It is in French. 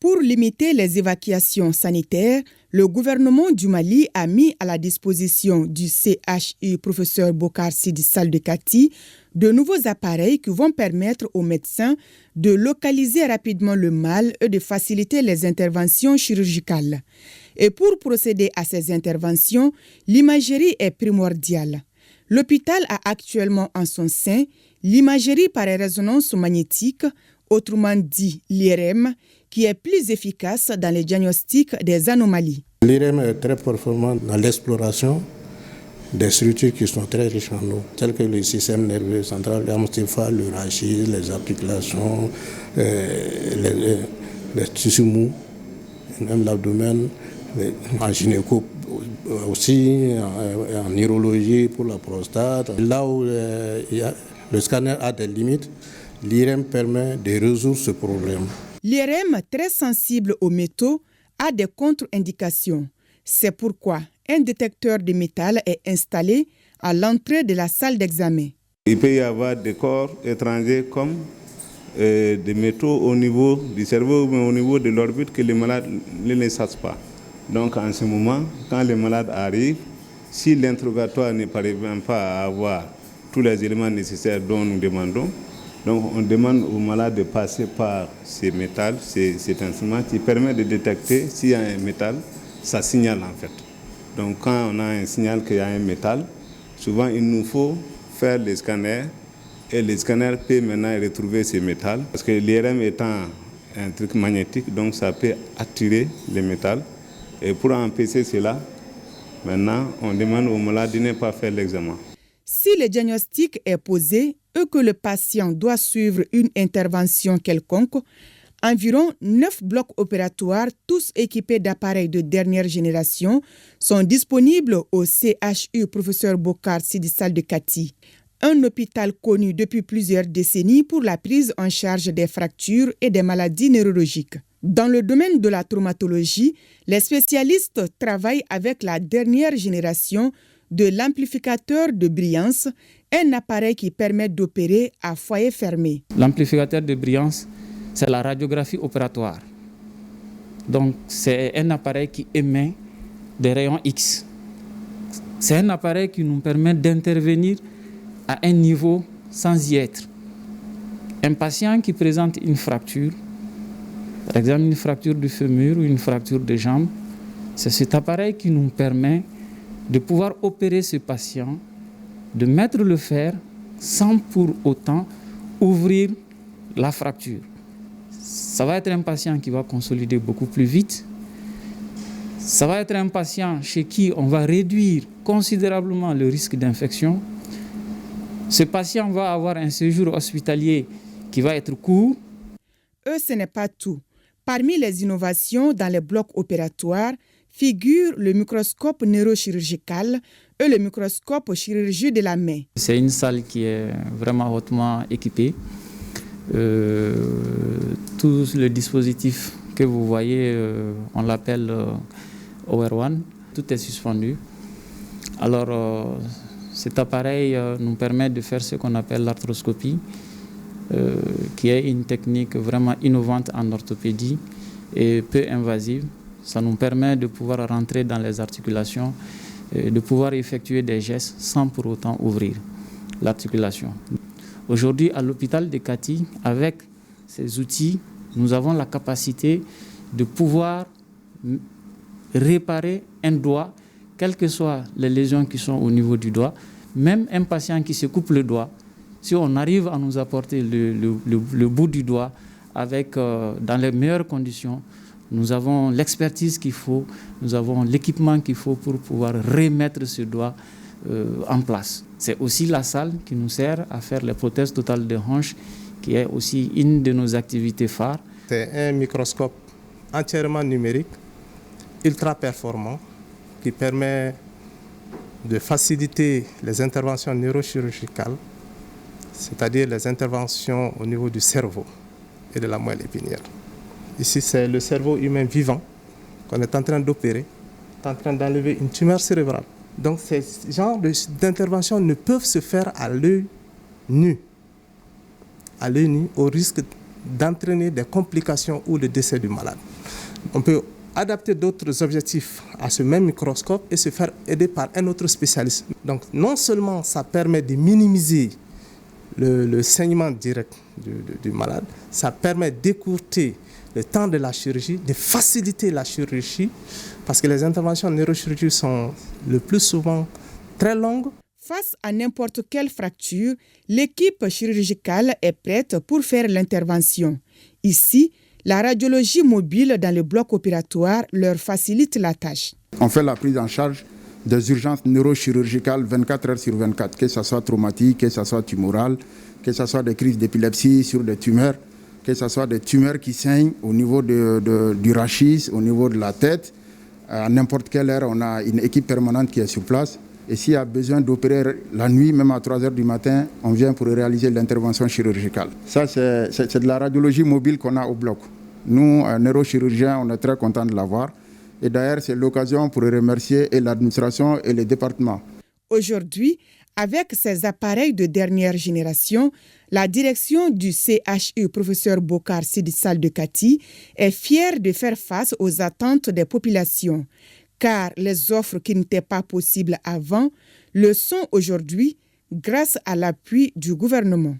Pour limiter les évacuations sanitaires, le gouvernement du Mali a mis à la disposition du CHU Professeur Bokar Sidi Sall de Kati de nouveaux appareils qui vont permettre aux médecins de localiser rapidement le mal et de faciliter les interventions chirurgicales. Et pour procéder à ces interventions, l'imagerie est primordiale. L'hôpital a actuellement en son sein l'imagerie par résonance magnétique, autrement dit l'IRM, qui est plus efficace dans les diagnostics des anomalies. L'IRM est très performant dans l'exploration des structures qui sont très riches en eau, telles que le système nerveux central, l'encéphale, le rachis, les articulations, les tissus mous, même l'abdomen, en gynéco aussi, en urologie pour la prostate. Là où le scanner a des limites, l'IRM permet de résoudre ce problème. L'IRM, très sensible aux métaux, a des contre-indications. C'est pourquoi un détecteur de métal est installé à l'entrée de la salle d'examen. Il peut y avoir des corps étrangers comme des métaux au niveau du cerveau, mais au niveau de l'orbite que les malades ne le savent pas. Donc en ce moment, quand les malades arrivent, si l'interrogatoire ne parvient pas à avoir tous les éléments nécessaires dont nous demandons, donc on demande aux malades de passer par ces métals, cet instrument qui permet de détecter s'il y a un métal, ça signale en fait. Donc quand on a un signal qu'il y a un métal, souvent il nous faut faire les scanners et les scanners peuvent maintenant retrouver ces métals. Parce que l'IRM étant un truc magnétique, donc ça peut attirer les métals. Et pour empêcher cela, maintenant on demande aux malades de ne pas faire l'examen. Si le diagnostic est posé et que le patient doit suivre une intervention quelconque, environ 9 blocs opératoires, tous équipés d'appareils de dernière génération, sont disponibles au CHU Professeur Bokar Sidi Sall de Kati, un hôpital connu depuis plusieurs décennies pour la prise en charge des fractures et des maladies neurologiques. Dans le domaine de la traumatologie, les spécialistes travaillent avec la dernière génération de l'amplificateur de brillance, un appareil qui permet d'opérer à foyer fermé. L'amplificateur de brillance, c'est la radiographie opératoire. Donc, c'est un appareil qui émet des rayons X. C'est un appareil qui nous permet d'intervenir à un niveau sans y être. Un patient qui présente une fracture, par exemple une fracture du fémur ou une fracture de jambe, c'est cet appareil qui nous permet de pouvoir opérer ce patient, de mettre le fer sans pour autant ouvrir la fracture. Ça va être un patient qui va consolider beaucoup plus vite. Ça va être un patient chez qui on va réduire considérablement le risque d'infection. Ce patient va avoir un séjour hospitalier qui va être court. Ce n'est pas tout. Parmi les innovations dans les blocs opératoires figure le microscope neurochirurgical et le microscope chirurgie de la main. C'est une salle qui est vraiment hautement équipée. Tout le dispositif que vous voyez, on l'appelle OR1, tout est suspendu. Alors, cet appareil nous permet de faire ce qu'on appelle l'arthroscopie, qui est une technique vraiment innovante en orthopédie et peu invasive. Ça nous permet de pouvoir rentrer dans les articulations, de pouvoir effectuer des gestes sans pour autant ouvrir l'articulation. Aujourd'hui, à l'hôpital de Kati, avec ces outils, nous avons la capacité de pouvoir réparer un doigt, quelles que soient les lésions qui sont au niveau du doigt. Même un patient qui se coupe le doigt, si on arrive à nous apporter le bout du doigt avec, dans les meilleures conditions, nous avons l'expertise qu'il faut, nous avons l'équipement qu'il faut pour pouvoir remettre ce doigt en place. C'est aussi la salle qui nous sert à faire les prothèses totales de hanche, qui est aussi une de nos activités phares. C'est un microscope entièrement numérique, ultra performant, qui permet de faciliter les interventions neurochirurgicales, c'est-à-dire les interventions au niveau du cerveau et de la moelle épinière. Ici, c'est le cerveau humain vivant qu'on est en train d'opérer, en train d'enlever une tumeur cérébrale. Donc, ces genres d'interventions ne peuvent se faire à l'œil nu, au risque d'entraîner des complications ou le décès du malade. On peut adapter d'autres objectifs à ce même microscope et se faire aider par un autre spécialiste. Donc non seulement ça permet de minimiser le saignement direct du malade, ça permet d'écourter le temps de la chirurgie, de faciliter la chirurgie, parce que les interventions en neurochirurgie sont le plus souvent très longues. Face à n'importe quelle fracture, l'équipe chirurgicale est prête pour faire l'intervention. Ici, la radiologie mobile dans le bloc opératoire leur facilite la tâche. On fait la prise en charge des urgences neurochirurgicales 24 heures sur 24, que ce soit traumatique, que ce soit tumoral, que ce soit des crises d'épilepsie sur des tumeurs, que ce soit des tumeurs qui saignent au niveau du rachis, au niveau de la tête. À n'importe quelle heure, on a une équipe permanente qui est sur place. Et s'il y a besoin d'opérer la nuit, même à 3 heures du matin, on vient pour réaliser l'intervention chirurgicale. Ça, c'est de la radiologie mobile qu'on a au bloc. Nous, neurochirurgiens, on est très contents de l'avoir. Et d'ailleurs, c'est l'occasion pour remercier et l'administration et les départements. Aujourd'hui, avec ces appareils de dernière génération, la direction du CHU, professeur Bokar Sidi Sall de Kati, est fière de faire face aux attentes des populations. Car les offres qui n'étaient pas possibles avant le sont aujourd'hui grâce à l'appui du gouvernement.